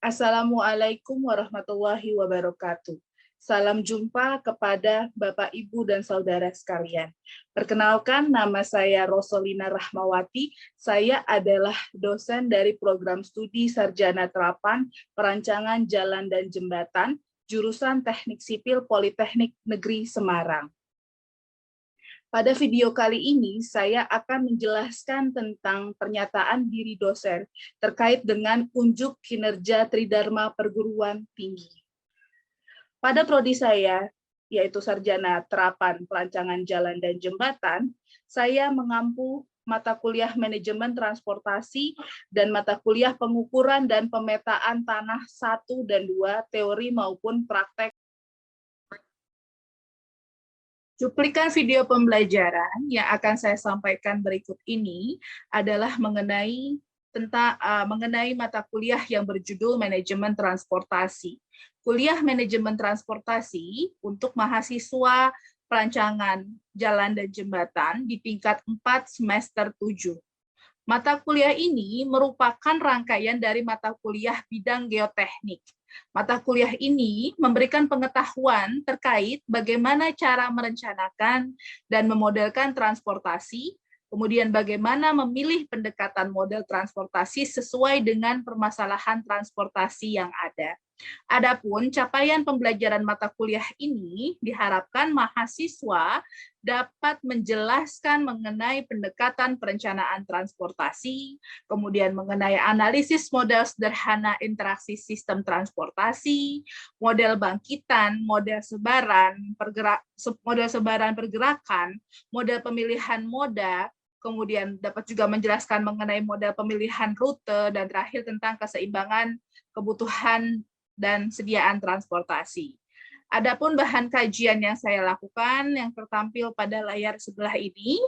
Assalamualaikum warahmatullahi wabarakatuh. Salam jumpa kepada Bapak, Ibu, dan Saudara sekalian. Perkenalkan, nama saya Rosolina Rahmawati. Saya adalah dosen dari program studi Sarjana Terapan Perancangan Jalan dan Jembatan, jurusan Teknik Sipil Politeknik Negeri Semarang. Pada video kali ini, saya akan menjelaskan tentang pernyataan diri dosen terkait dengan unjuk kinerja Tridharma Perguruan Tinggi. Pada prodi saya, yaitu Sarjana Terapan Perancangan Jalan dan Jembatan, saya mengampu mata kuliah Manajemen Transportasi dan mata kuliah Pengukuran dan Pemetaan Tanah 1 dan 2, teori maupun praktek. Cuplikan video pembelajaran yang akan saya sampaikan berikut ini adalah mengenai mata kuliah yang berjudul Manajemen Transportasi. Kuliah Manajemen Transportasi untuk mahasiswa perancangan jalan dan jembatan di tingkat 4 semester 7. Mata kuliah ini merupakan rangkaian dari mata kuliah bidang geoteknik. Mata kuliah ini memberikan pengetahuan terkait bagaimana cara merencanakan dan memodelkan transportasi, kemudian bagaimana memilih pendekatan model transportasi sesuai dengan permasalahan transportasi yang ada. Adapun capaian pembelajaran mata kuliah ini diharapkan mahasiswa dapat menjelaskan mengenai pendekatan perencanaan transportasi, kemudian mengenai analisis model sederhana interaksi sistem transportasi, model bangkitan, model sebaran pergerakan, model pemilihan moda, kemudian dapat juga menjelaskan mengenai model pemilihan rute, dan terakhir tentang keseimbangan kebutuhan dan sediaan transportasi. Adapun bahan kajian yang saya lakukan yang tertampil pada layar sebelah ini,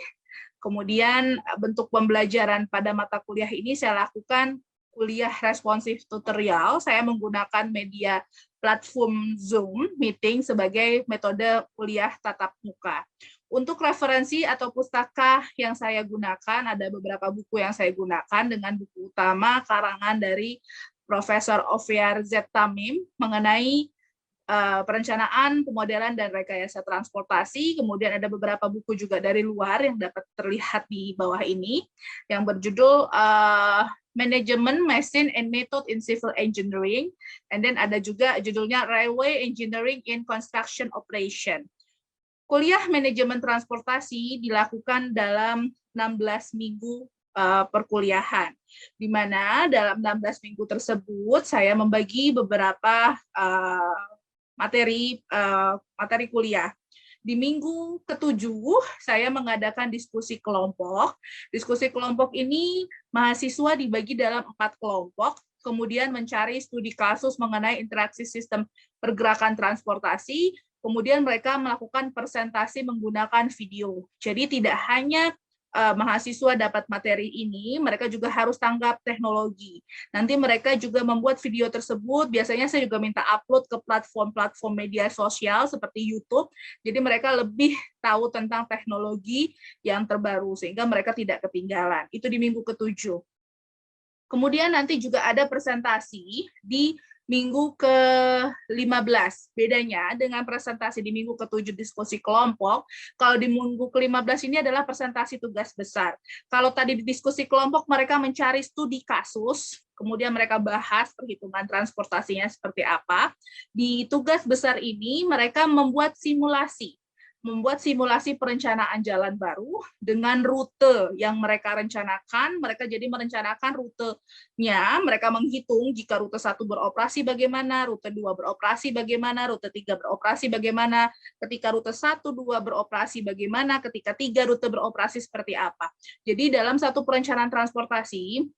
kemudian bentuk pembelajaran pada mata kuliah ini saya lakukan kuliah responsif tutorial, saya menggunakan media platform Zoom Meeting sebagai metode kuliah tatap muka. Untuk referensi atau pustaka yang saya gunakan, ada beberapa buku yang saya gunakan dengan buku utama karangan dari Profesor Oviar Z. Tamim mengenai perencanaan, pemodelan, dan rekayasa transportasi. Kemudian ada beberapa buku juga dari luar yang dapat terlihat di bawah ini, yang berjudul Management, Machine, and Method in Civil Engineering. And then ada juga judulnya Railway Engineering in Construction Operation. Kuliah manajemen transportasi dilakukan dalam 16 minggu perkuliahan, di mana dalam 16 minggu tersebut saya membagi beberapa materi kuliah. Di minggu ke-7 saya mengadakan diskusi kelompok. Diskusi kelompok ini mahasiswa dibagi dalam 4 kelompok, kemudian mencari studi kasus mengenai interaksi sistem pergerakan transportasi, kemudian mereka melakukan presentasi menggunakan video. Jadi tidak hanya mahasiswa dapat materi ini, mereka juga harus tanggap teknologi. Nanti mereka juga membuat video tersebut, biasanya saya juga minta upload ke platform-platform media sosial seperti YouTube, jadi mereka lebih tahu tentang teknologi yang terbaru, sehingga mereka tidak ketinggalan. Itu di minggu ke-7. Kemudian nanti juga ada presentasi di minggu ke-15. Bedanya dengan presentasi di minggu ke-7 diskusi kelompok, kalau di minggu ke-15 ini adalah presentasi tugas besar. Kalau tadi di diskusi kelompok mereka mencari studi kasus, kemudian mereka bahas perhitungan transportasinya seperti apa. Di tugas besar ini mereka membuat simulasi perencanaan jalan baru dengan rute yang mereka rencanakan. Mereka jadi merencanakan rutenya, mereka menghitung jika rute 1 beroperasi bagaimana, rute 2 beroperasi bagaimana, rute 3 beroperasi bagaimana, ketika rute 1, 2 beroperasi bagaimana, ketika 3 rute beroperasi seperti apa. Jadi dalam satu perencanaan transportasi,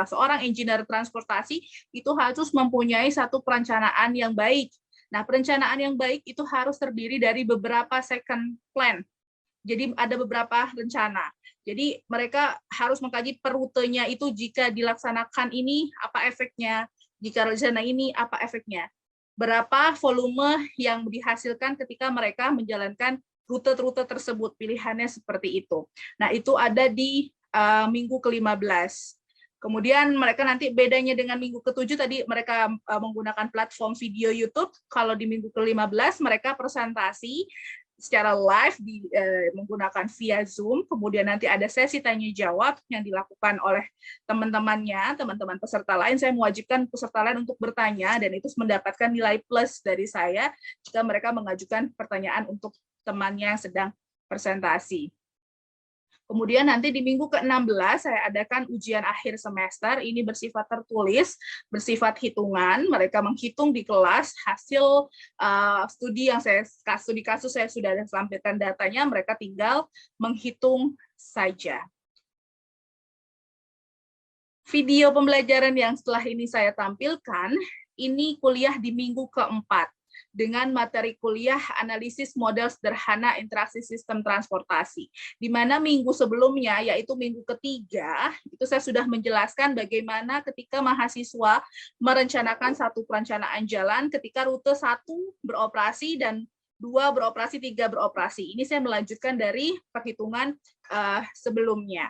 seorang engineer transportasi itu harus mempunyai satu perencanaan yang baik. Nah, perencanaan yang baik itu harus terdiri dari beberapa second plan. Jadi ada beberapa rencana. Jadi mereka harus mengkaji per rutenya itu, jika dilaksanakan ini apa efeknya, jika rencana ini apa efeknya. berapa volume yang dihasilkan ketika mereka menjalankan rute-rute tersebut, pilihannya seperti itu. Nah, itu ada di minggu ke-15. Kemudian mereka nanti bedanya dengan minggu ke-7 tadi mereka menggunakan platform video YouTube. Kalau di minggu ke-15 mereka presentasi secara live menggunakan via Zoom. Kemudian nanti ada sesi tanya jawab yang dilakukan oleh teman-temannya, teman-teman peserta lain. Saya mewajibkan peserta lain untuk bertanya dan itu mendapatkan nilai plus dari saya jika mereka mengajukan pertanyaan untuk temannya yang sedang presentasi. Kemudian nanti di minggu ke-16 saya adakan ujian akhir semester, ini bersifat tertulis, bersifat hitungan, mereka menghitung di kelas hasil studi yang studi kasus saya sudah sampaikan datanya, mereka tinggal menghitung saja. Video pembelajaran yang setelah ini saya tampilkan, ini kuliah di minggu ke-4. Dengan materi kuliah analisis model sederhana interaksi sistem transportasi. Di mana minggu sebelumnya, yaitu minggu ke-3, itu saya sudah menjelaskan bagaimana ketika mahasiswa merencanakan satu perencanaan jalan ketika rute 1 beroperasi dan 2 beroperasi, 3 beroperasi. Ini saya melanjutkan dari perhitungan sebelumnya.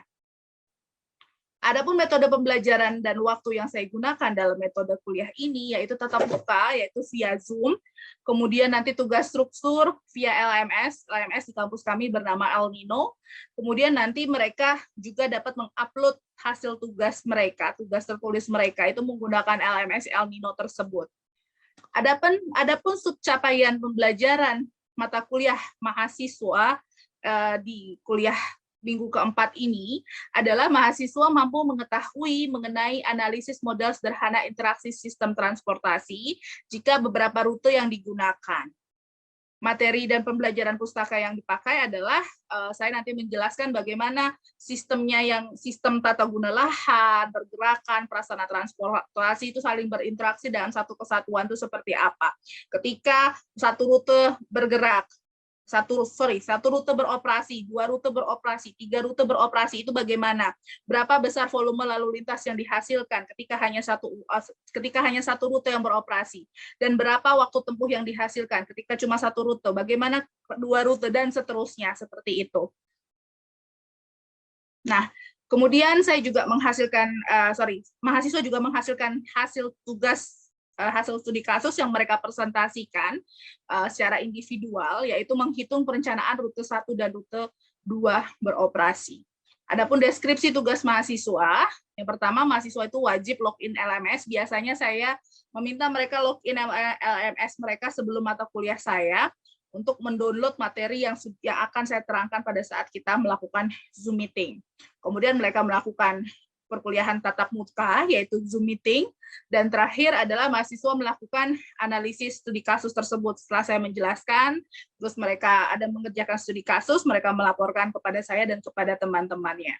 Adapun metode pembelajaran dan waktu yang saya gunakan dalam metode kuliah ini yaitu tatap muka, yaitu via Zoom. Kemudian nanti tugas struktur via LMS. LMS di kampus kami bernama El Nino. Kemudian nanti mereka juga dapat mengupload hasil tugas mereka, tugas tertulis mereka itu menggunakan LMS El Nino tersebut. Adapun subcapaian pembelajaran mata kuliah mahasiswa di kuliah minggu ke-4 ini adalah mahasiswa mampu mengetahui mengenai analisis model sederhana interaksi sistem transportasi jika beberapa rute yang digunakan. Materi dan pembelajaran pustaka yang dipakai adalah saya nanti menjelaskan bagaimana sistemnya yang sistem tata guna lahan, pergerakan, prasarana transportasi itu saling berinteraksi dalam satu kesatuan itu seperti apa. Ketika satu rute bergerak, satu rute beroperasi, 2 rute beroperasi, 3 rute beroperasi, itu bagaimana? Berapa besar volume lalu lintas yang dihasilkan ketika hanya satu rute yang beroperasi? Dan berapa waktu tempuh yang dihasilkan ketika cuma satu rute? Bagaimana 2 rute dan seterusnya seperti itu. Nah, kemudian saya juga mahasiswa juga menghasilkan hasil tugas hasil studi kasus yang mereka presentasikan secara individual, yaitu menghitung perencanaan rute 1 dan rute 2 beroperasi. Adapun deskripsi tugas mahasiswa, yang pertama mahasiswa itu wajib login LMS. Biasanya saya meminta mereka login LMS mereka sebelum mata kuliah saya untuk mendownload materi yang akan saya terangkan pada saat kita melakukan Zoom meeting. Kemudian mereka melakukan perkuliahan tatap muka, yaitu Zoom meeting, dan terakhir adalah mahasiswa melakukan analisis studi kasus tersebut. Setelah saya menjelaskan, terus mereka ada mengerjakan studi kasus, mereka melaporkan kepada saya dan kepada teman-temannya.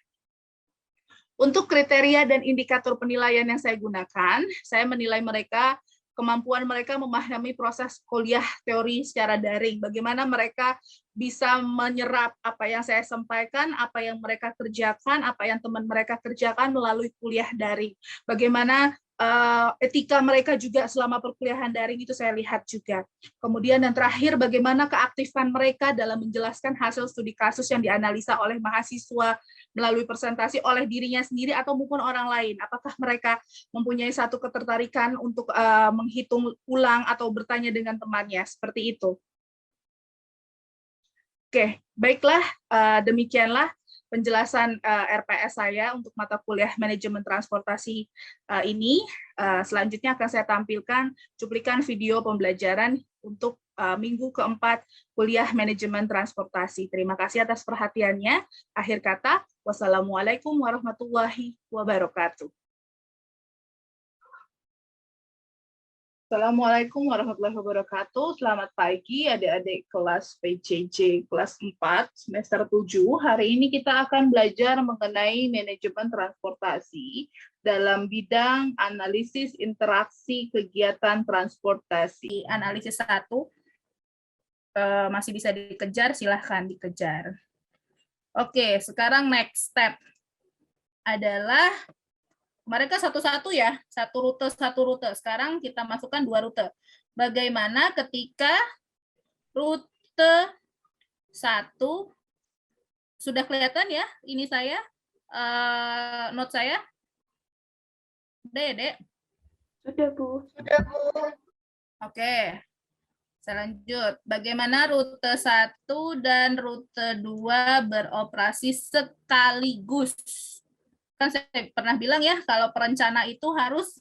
Untuk kriteria dan indikator penilaian yang saya gunakan, saya menilai mereka kemampuan mereka memahami proses kuliah teori secara daring, bagaimana mereka bisa menyerap apa yang saya sampaikan, apa yang mereka kerjakan, apa yang teman mereka kerjakan melalui kuliah daring. Bagaimana etika mereka juga selama perkuliahan daring itu saya lihat juga. Kemudian yang terakhir, bagaimana keaktifan mereka dalam menjelaskan hasil studi kasus yang dianalisa oleh mahasiswa melalui presentasi oleh dirinya sendiri atau maupun orang lain. Apakah mereka mempunyai satu ketertarikan untuk menghitung ulang atau bertanya dengan temannya, seperti itu. Oke, baiklah, demikianlah penjelasan RPS saya untuk mata kuliah manajemen transportasi ini. Selanjutnya akan saya tampilkan cuplikan video pembelajaran untuk minggu ke-4 kuliah manajemen transportasi. Terima kasih atas perhatiannya. Akhir kata, wassalamualaikum warahmatullahi wabarakatuh. Assalamualaikum warahmatullahi wabarakatuh. Selamat pagi adik-adik kelas PJJ kelas 4 semester 7. Hari ini kita akan belajar mengenai manajemen transportasi dalam bidang analisis interaksi kegiatan transportasi. Analisis 1 masih bisa dikejar, silahkan dikejar. Oke, sekarang next step adalah mereka satu-satu ya, satu rute. Sekarang kita masukkan 2 rute. Bagaimana ketika rute 1, sudah kelihatan ya ini saya, note saya? Udah ya, Dek? Sudah, Bu. Oke. Saya lanjut. Bagaimana rute 1 dan rute 2 beroperasi sekaligus? Kan saya pernah bilang ya, kalau perencana itu harus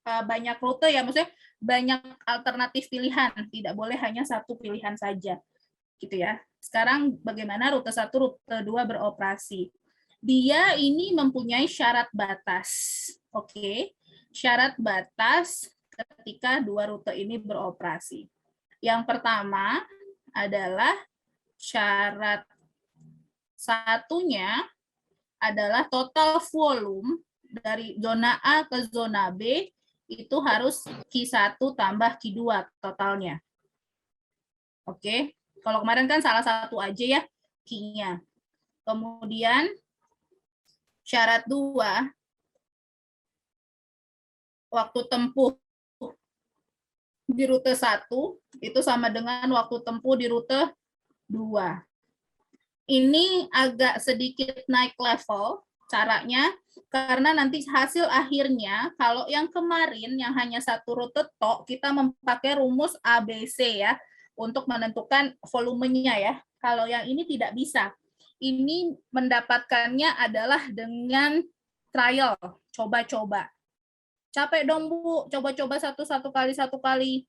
banyak rute ya, maksudnya banyak alternatif pilihan, tidak boleh hanya satu pilihan saja. Gitu ya. Sekarang bagaimana rute 1, rute 2 beroperasi? Dia ini mempunyai syarat batas. Oke. Syarat batas ketika dua rute ini beroperasi. Yang pertama adalah syarat satunya adalah total volume dari zona A ke zona B itu harus Q1 tambah Q2 totalnya. Oke, kalau kemarin kan salah satu aja ya Q-nya. Kemudian syarat 2, waktu tempuh di rute 1 itu sama dengan waktu tempuh di rute 2. Ini agak sedikit naik level caranya, karena nanti hasil akhirnya, kalau yang kemarin yang hanya satu rute tok, kita memakai rumus ABC ya, untuk menentukan volumenya ya. Kalau yang ini tidak bisa. Ini mendapatkannya adalah dengan trial, coba-coba. Capek dong Bu, coba-coba satu kali.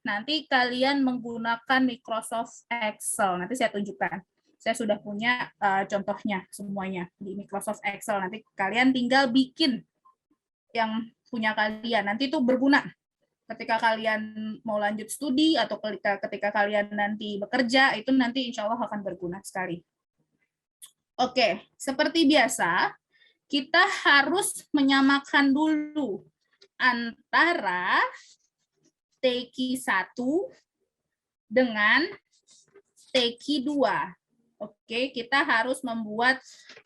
Nanti kalian menggunakan Microsoft Excel. Nanti saya tunjukkan. Saya sudah punya contohnya semuanya di Microsoft Excel. Nanti kalian tinggal bikin yang punya kalian. Nanti itu berguna ketika kalian mau lanjut studi atau ketika kalian nanti bekerja, itu nanti insya Allah akan berguna sekali. Oke, seperti biasa, kita harus menyamakan dulu antara TQ1 dengan TQ2. Oke, kita harus membuat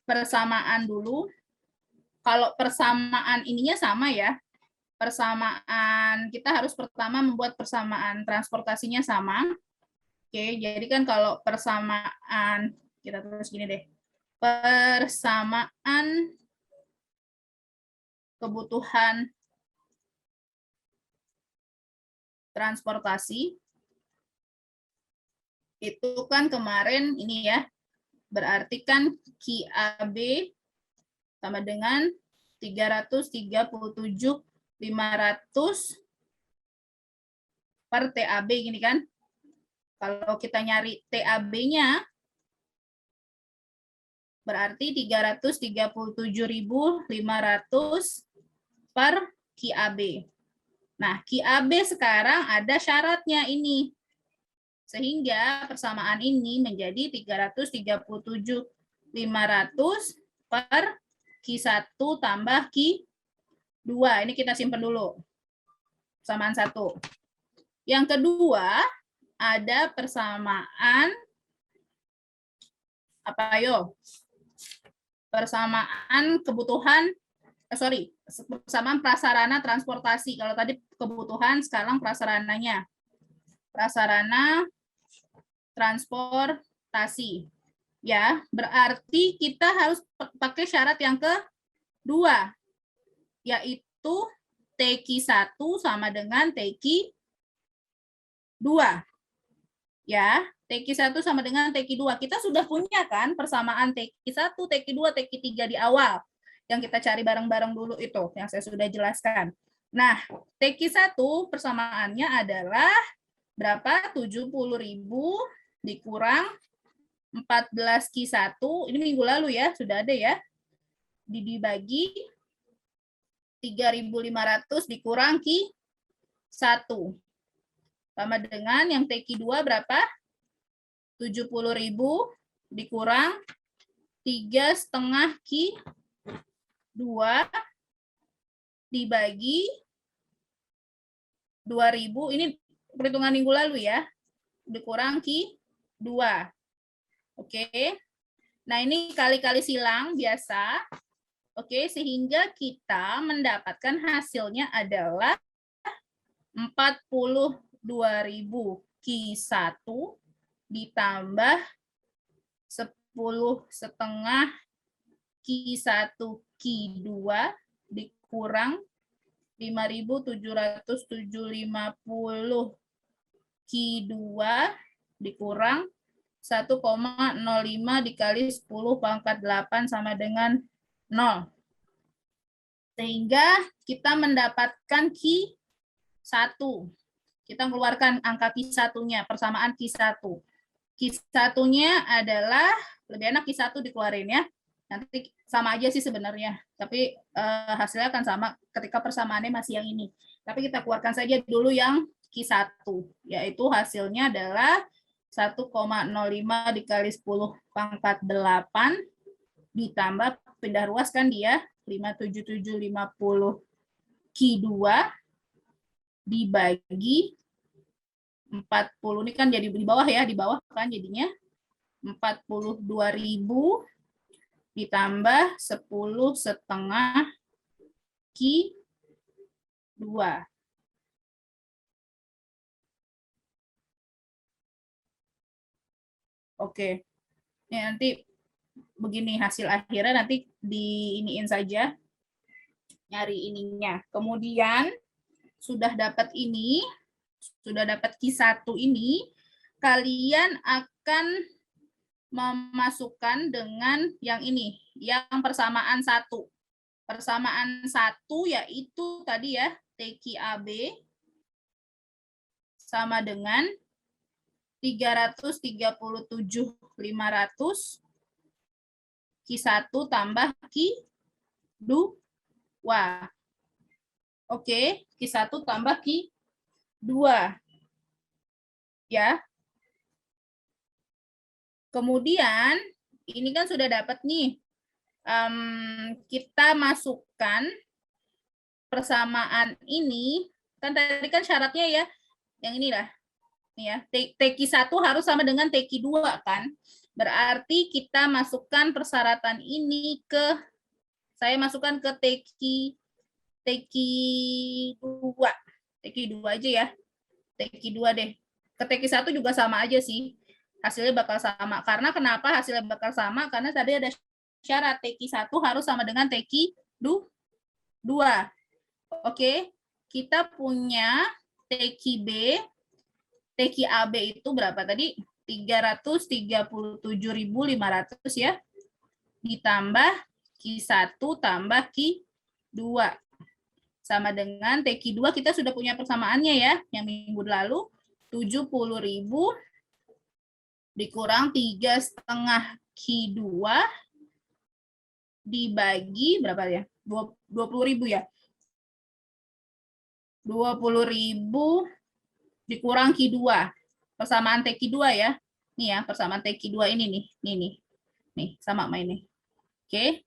persamaan dulu. Kalau persamaan ininya sama ya. Persamaan, kita harus pertama membuat persamaan transportasinya sama. Oke, jadi kan kalau persamaan, kita tulis gini deh. Persamaan kebutuhan transportasi itu kan kemarin ini ya, berarti kan QAB sama dengan 337.500 per TAB gini kan. Kalau kita nyari TAB-nya berarti 337.500 per QAB. Nah, QAB sekarang ada syaratnya ini. Sehingga persamaan ini menjadi 337.500 per Q1 tambah Q2. Ini kita simpan dulu. Persamaan 1. Yang kedua, ada persamaan apa yo? Persamaan kebutuhan, persamaan prasarana transportasi. Kalau tadi kebutuhan, sekarang prasarananya. Prasarana transportasi. Ya, berarti kita harus pakai syarat yang kedua, yaitu TQ1 sama dengan TQ2. Ya, TQ1 sama dengan TQ2. Kita sudah punya kan persamaan TQ1, TQ2, TQ3 di awal. Yang kita cari bareng-bareng dulu itu, yang saya sudah jelaskan. Nah, TQ1 persamaannya adalah berapa? 70.000 dikurang 14 Q1, ini minggu lalu ya, sudah ada ya, dibagi 3.500 dikurang Q1. Sama dengan yang TQ2 berapa? 70.000 dikurang 3,5 Q2 dibagi 2.000, ini perhitungan minggu lalu ya, dikurang Q2. Oke. Nah, ini kali-kali silang biasa. Oke, sehingga kita mendapatkan hasilnya adalah 40.000 Q1 ditambah 10,5 Q1 Q2 dikurang 5.750 Q2 dikurang 1,05 dikali 10 pangkat 8 sama dengan 0. Sehingga kita mendapatkan Q1. Kita keluarkan angka Q1-nya, persamaan Q1. Q1-nya adalah, lebih enak Q1 dikeluarin ya. Nanti sama aja sih sebenarnya, tapi hasilnya akan sama ketika persamaannya masih yang ini. Tapi kita keluarkan saja dulu yang Q1, yaitu hasilnya adalah 1,05 dikali 10 pangkat 8 ditambah pindah ruas kan dia 57750 Q2 dibagi 40, ini kan jadi di bawah ya, di bawah kan jadinya 42.000 ditambah 10,5 Q2. Oke. Ini nanti begini hasil akhirnya, nanti diiniin saja nyari ininya. Kemudian sudah dapat ini, sudah dapat Q1 ini, kalian akan memasukkan dengan yang ini, yang persamaan 1. Persamaan 1 yaitu tadi ya, TQAB sama dengan 337.500 Q1 tambah Q2. Oke, Q1 tambah Q2. Ya. Kemudian, ini kan sudah dapat nih. Kita masukkan persamaan ini. Kan tadi kan syaratnya ya, yang inilah. Nih ya, TQ1 harus sama dengan TQ2 kan. Berarti kita masukkan persyaratan ini ke, saya masukkan ke TQ2 aja ya. TQ2 deh. Ke TQ1 juga sama aja sih. Hasilnya bakal sama. Karena kenapa hasilnya bakal sama? Karena tadi ada syarat TQ1 harus sama dengan TQ2. Oke. Kita punya TQB, TQAB itu berapa tadi? 337.500 ya. Ditambah Q1 tambah Q2. Sama dengan TQ2 kita sudah punya persamaannya ya, yang minggu lalu 70.000 dikurang 3,5 Q2 dibagi berapa ya? 20.000 ya. 20.000 dikurang Q2. Persamaan TQ2 ya. Nih ya, persamaan TQ2 ini nih. Nih, sama sama ini. Oke.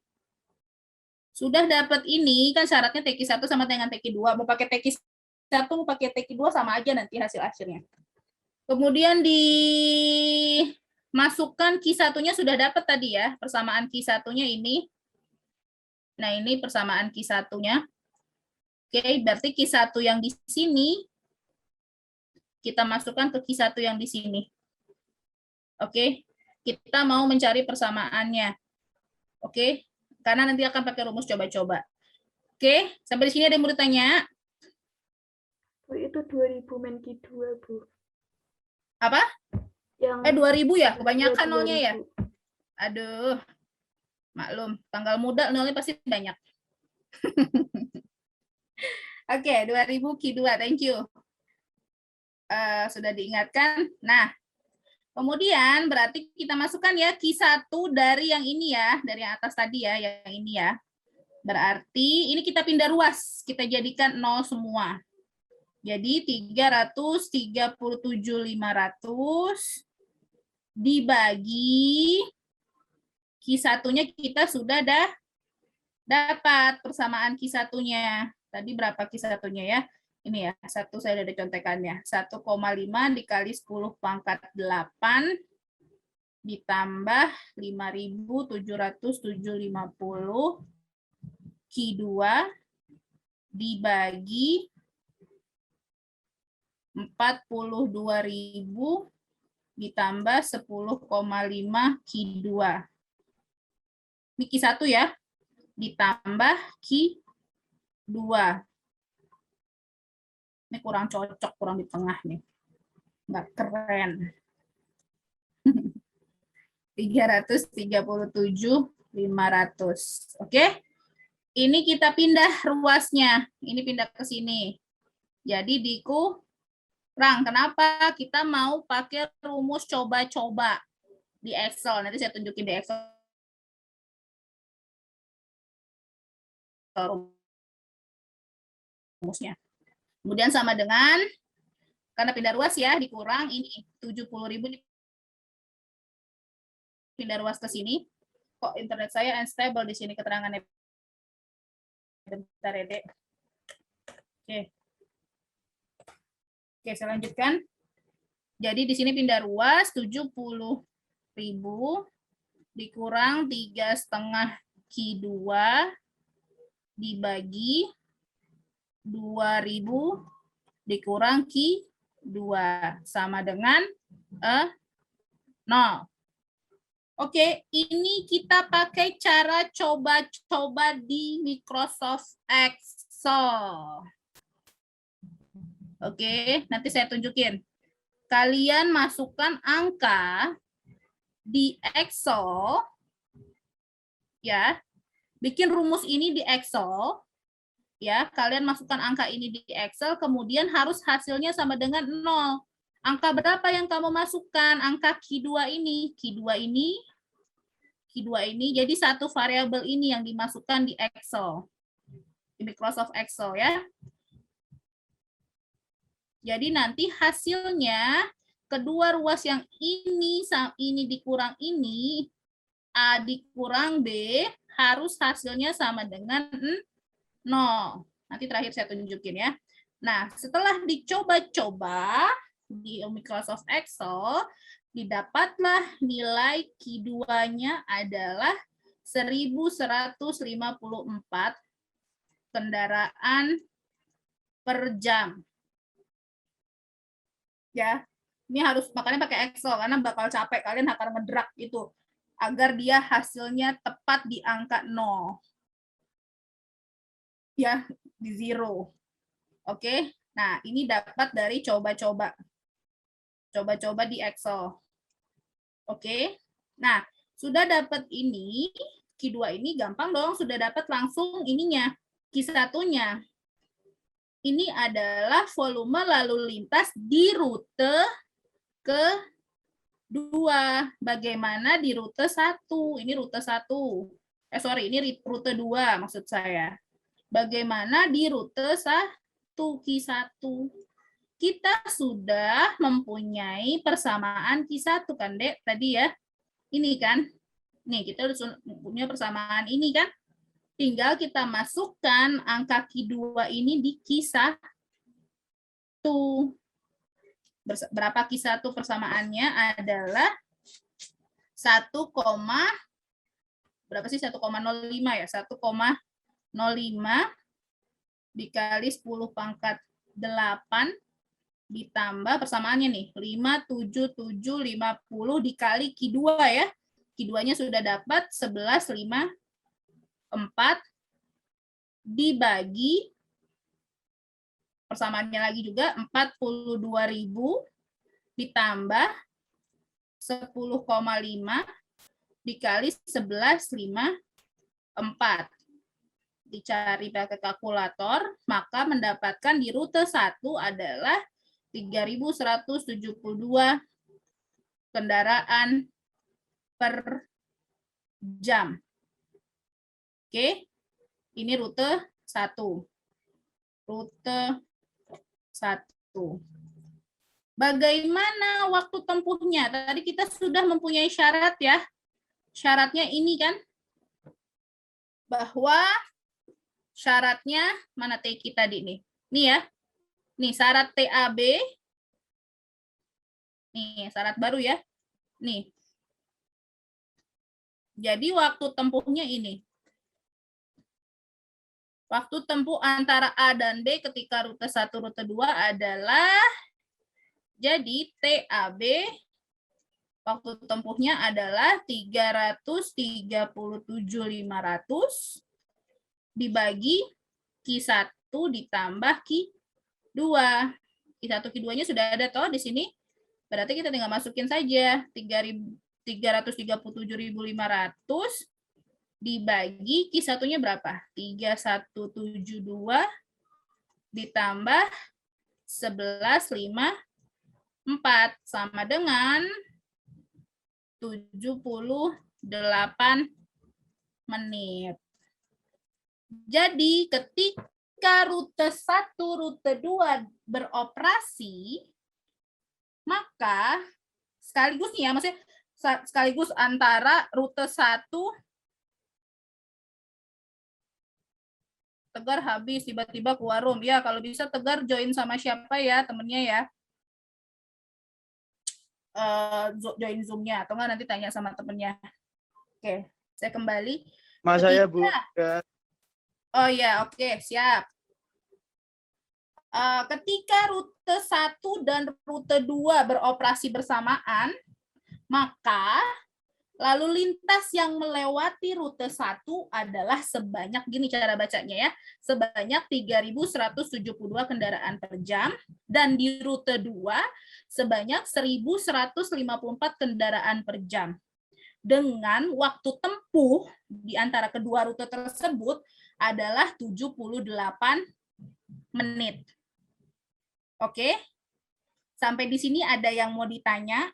Sudah dapat ini, kan syaratnya TQ1 sama dengan TQ2. Mau pakai TQ1, mau pakai TQ2 sama aja nanti hasil-hasilnya. Kemudian dimasukkan Q1-nya sudah dapat tadi ya, persamaan Q1-nya ini. Nah, ini persamaan Q1-nya. Oke, berarti Q1 yang di sini kita masukkan ke Q1 yang di sini. Oke, kita mau mencari persamaannya. Oke, karena nanti akan pakai rumus coba-coba. Oke, sampai di sini ada yang mau ditanya? Bu, itu 2.000 men Q2, Bu. Apa? Yang 2.000 ya? Kebanyakan 2.000. nolnya ya? Aduh, maklum. Tanggal muda nolnya pasti banyak. Oke, 2.000 Q2. Thank you. Sudah diingatkan. Nah, kemudian berarti kita masukkan ya Q1 dari yang ini ya, dari yang atas tadi ya, yang ini ya. Berarti ini kita pindah ruas, kita jadikan 0 semua. Jadi 337.500 dibagi Q1-nya kita sudah dapat persamaan Q1-nya. Tadi berapa Q1-nya ya? Ini ya, satu saya ada contekannya. 1,5 dikali 10 pangkat 8 ditambah 5.750 Q2 dibagi 42.000 ditambah 10,5 Q2. Ini Q1 ya, ditambah Q2. Ini kurang cocok, kurang di tengah nih. Nggak keren. 337.500. Oke. Ini kita pindah ruasnya. Ini pindah ke sini. Jadi dikurang. Kenapa? Kita mau pakai rumus coba-coba di Excel. Nanti saya tunjukin di Excel. Rumusnya. Kemudian sama dengan, karena pindah ruas ya, dikurang ini 70.000 pindah ruas ke sini. Kok internet saya unstable di sini keterangannya. Bentar ya, Dek. Oke. Oke, saya lanjutkan. Jadi di sini pindah ruas 70.000 dikurang 3,5 Q2 dibagi 2.000 dikurang Q2 sama dengan 0. Oke, ini kita pakai cara coba-coba di Microsoft Excel. Oke, nanti saya tunjukin. Kalian masukkan angka di Excel, ya. Bikin rumus ini di Excel, ya. Kalian masukkan angka ini di Excel, kemudian harus hasilnya sama dengan 0. Angka berapa yang kamu masukkan? Angka Q2 ini. Q2 ini. Jadi satu variabel ini yang dimasukkan di Excel. Di Microsoft Excel ya. Jadi nanti hasilnya kedua ruas yang ini dikurang ini, A dikurang B, harus hasilnya sama dengan 0. Nanti terakhir saya tunjukin ya. Nah, setelah dicoba-coba di Microsoft Excel, didapatlah nilai Q2-nya adalah 1.154 kendaraan per jam. Ya, ini harus makanya pakai Excel karena bakal capek, kalian akan ngedrag itu agar dia hasilnya tepat di angka 0. Ya, di 0. Oke. Nah, ini dapat dari coba-coba. Coba-coba di Excel. Oke. Nah, sudah dapat ini, Q2 ini gampang dong, sudah dapat langsung ininya, Q1-nya. Ini adalah volume lalu lintas di rute kedua. Bagaimana di rute 1? Ini rute 1. Ini rute 2 maksud saya. Bagaimana di rute 1 Q1? Kita sudah mempunyai persamaan Q1 kan, Dek? Tadi ya. Ini kan. Nih, kita punya persamaan ini kan. Tinggal kita masukkan angka Q2 ini di Q1. Berapa Q1 persamaannya adalah 1, berapa sih 1,05 ya? 1,05 dikali 10 pangkat 8 ditambah persamaannya nih 57750 dikali Q2 ya. Q2-nya sudah dapat 11,54 dibagi persamaannya lagi juga 42.000 ditambah 10,5 dikali 11,54. Dicari pakai kalkulator, maka mendapatkan di rute 1 adalah 3.172 kendaraan per jam. Oke, ini rute 1. Rute 1. Bagaimana waktu tempuhnya? Tadi kita sudah mempunyai syarat ya. Syaratnya ini kan, bahwa syaratnya, mana T kita di nih? Nih ya. Nih syarat TAB. Nih syarat baru ya. Nih. Jadi waktu tempuhnya ini. Waktu tempuh antara A dan B ketika rute 1, rute 2 adalah Jadi TAB waktu tempuhnya adalah 337.500 dibagi Q1 ditambah Q2. Q1 Q2-nya sudah ada toh di sini. Berarti kita tinggal masukin saja 337.500 dibagi Q1-nya berapa? 3172 ditambah 1154 sama dengan 78 menit. Jadi ketika rute 1, rute 2 beroperasi, maka sekaligus nih ya, maksudnya sekaligus antara rute 1 Tegar habis tiba-tiba keluar room. Ya, kalau bisa Tegar join sama siapa ya temennya ya. Join Zoom-nya atau enggak nanti tanya sama temennya. Oke, saya kembali. Mas saya Bu. Oh ya, oke, siap. Ketika rute 1 dan rute 2 beroperasi bersamaan, maka lalu lintas yang melewati rute 1 adalah sebanyak, gini cara bacanya ya, sebanyak 3.172 kendaraan per jam, dan di rute 2 sebanyak 1.154 kendaraan per jam. Dengan waktu tempuh di antara kedua rute tersebut adalah 78 menit. Oke? Sampai di sini ada yang mau ditanya?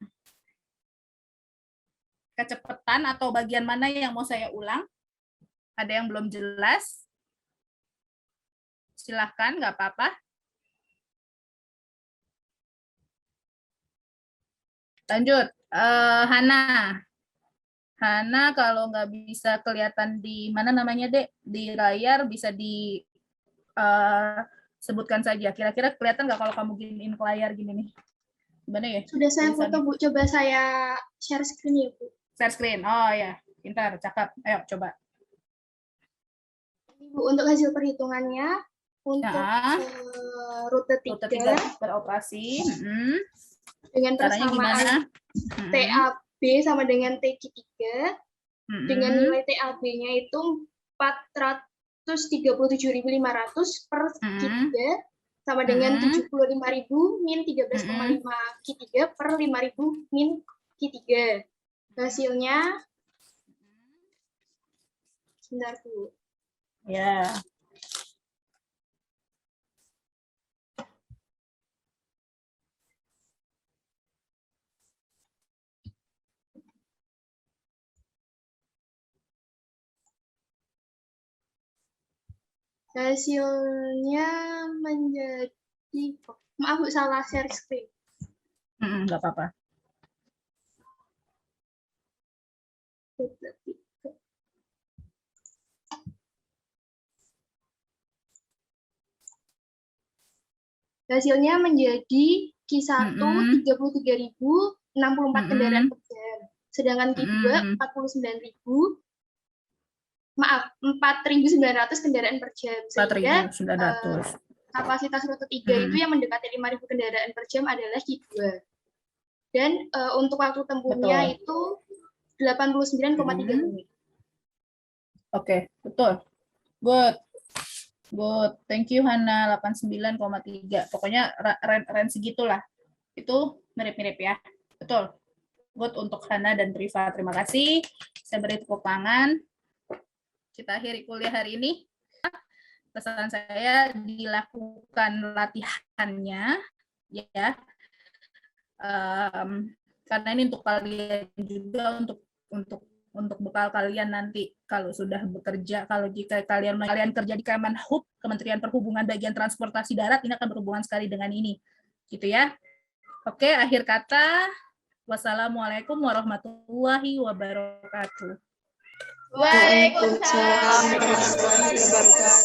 Kecepatan atau bagian mana yang mau saya ulang? Ada yang belum jelas? Silahkan, nggak apa-apa. Lanjut, Hana. Hana kalau nggak bisa kelihatan di mana namanya, Dek? Di layar bisa disebutkan saja. Kira-kira kelihatan nggak kalau kamu giniin ke layar gini nih? Gimana ya? Sudah saya foto, Bu. Coba saya share screen ya, Bu. Share screen. Oh ya, pintar, cakep. Ayo coba. Bu, untuk hasil perhitungannya untuk rute 3 beroperasi dengan caranya gimana? TAB sama dengan TQ3 dengan nilai TAB-nya itu 437.500 per Q3 sama dengan 75.000 min 13,5 Q3 per 5.000 min Q3. Hasilnya, sebentar Bu. Ya. Hasilnya menjadi, maaf Bu, salah share screen. Nggak apa-apa. Hasilnya menjadi Q1 33.064 kendaraan per jam. Sedangkan Q2 4.900 kendaraan per jam. Sehingga 4.900. Kapasitas rute 3 itu yang mendekati 5.000 kendaraan per jam adalah Q2. Dan untuk waktu tempuhnya itu 89,3 menit. Oke, betul. Good. Good. Thank you, Hana. 89,3. Pokoknya range segitulah. Itu mirip-mirip ya. Betul. Good untuk Hana dan Priva. Terima kasih. Saya beri tepuk tangan. Kita akhiri kuliah hari ini. Pesan saya dilakukan latihannya. Ya. Karena ini untuk kalian juga untuk bekal kalian nanti kalau sudah bekerja, kalau jika kalian kerja di Kemenhub, Kementerian Perhubungan bagian transportasi darat, ini akan berhubungan sekali dengan ini, gitu ya. Oke, akhir kata, wassalamualaikum warahmatullahi wabarakatuh. Waalaikumsalam warahmatullahi wabarakatuh.